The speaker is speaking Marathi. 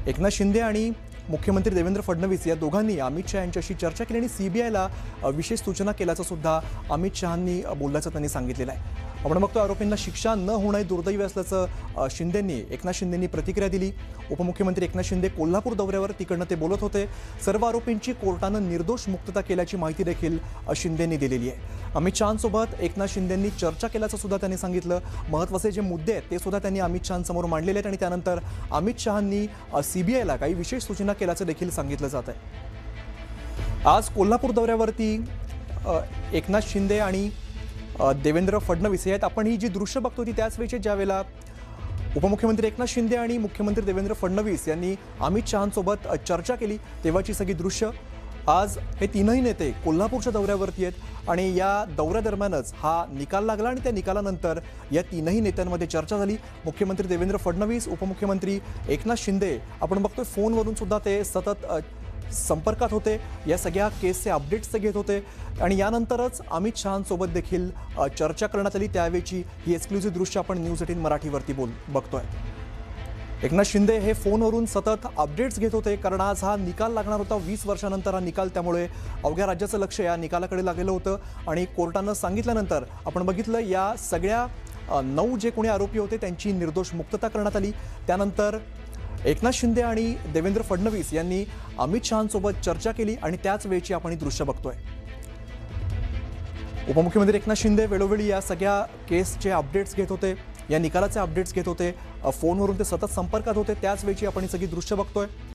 एकनाथ शिंदे आणि मुख्यमंत्री देवेंद्र फडणवीस या दोघांनी अमित शहा यांच्याशी चर्चा केली आणि सीबीआयला विशेष सूचना केल्याचं सुद्धा अमित शहांनी बोलल्याचं त्यांनी सांगितलेलं आहे। आपण बघतो आरोपींना शिक्षा न होणे दुर्दैवी असल्याचं एकनाथ शिंदेंनी प्रतिक्रिया दिली। उपमुख्यमंत्री एकनाथ शिंदे कोल्हापूर दौऱ्यावर तिकडनं ते बोलत होते। सर्व आरोपींची कोर्टानं निर्दोष मुक्तता केल्याची माहिती देखील शिंदेंनी दिलेली आहे। अमित शहांसोबत एकनाथ शिंदेंनी चर्चा केल्याचं सुद्धा त्यांनी सांगितलं। महत्त्वाचे जे मुद्दे आहेत ते सुद्धा त्यांनी अमित शहांसमोर मांडलेले आहेत आणि त्यानंतर अमित शहांनी सीबीआयला काही विशेष सूचना केल्याचं देखील सांगितलं जात आहे। आज कोल्हापूर दौऱ्यावरती एकनाथ शिंदे आणि देवेंद्र फडणवीस आहेत। आपण ही जी दृश्य बघतो ती त्याच वेळची ज्यावेळेला उपमुख्यमंत्री एकनाथ शिंदे आणि मुख्यमंत्री देवेंद्र फडणवीस यांनी अमित शहांसोबत चर्चा केली तेव्हाची सगळी दृश्य। आज हे तीनही नेते कोल्हापूरच्या दौऱ्यावरती आहेत आणि या दौऱ्यादरम्यानच हा निकाल लागला आणि त्या निकालानंतर या तीनही नेत्यांमध्ये चर्चा झाली। मुख्यमंत्री देवेंद्र फडणवीस, उपमुख्यमंत्री एकनाथ शिंदे आपण बघतोय फोनवरून सुद्धा ते सतत संपर्कात होते, या सगळ्या केसचे अपडेट्स ते घेत होते आणि यानंतरच अमित शहांसोबत देखील चर्चा करण्यात आली। त्यावेळची ही एक्सक्लुझिव्ह दृश्य आपण न्यूज 18 मराठीवरती बघतोय। एकनाथ शिंदे हे फोनवरून सतत अपडेट्स घेत होते कारण आज हा निकाल लागणार होता। 20 वर्षानंतर हा निकाल, त्यामुळे अवघ्या राज्याचं लक्ष या निकालाकडे लागलेलं होतं आणि कोर्टानं सांगितल्यानंतर आपण बघितलं या सगळ्या 9 जे कोणी आरोपी होते त्यांची निर्दोष मुक्तता करण्यात आली। त्यानंतर एकनाथ शिंदे आणि देवेंद्र फडणवीस यांनी अमित शहांसोबत चर्चा केली आणि त्याच वेळची आपण ही दृश्य बघतोय। उपमुख्यमंत्री एकनाथ शिंदे वेळोवेळी या सगळ्या केसचे अपडेट्स घेत होते, या निकालाचे अपडेट्स घेत होते, फोनवरून ते सतत संपर्कात होते, त्याच वेळची आपण ही सगळी दृश्य बघतोय।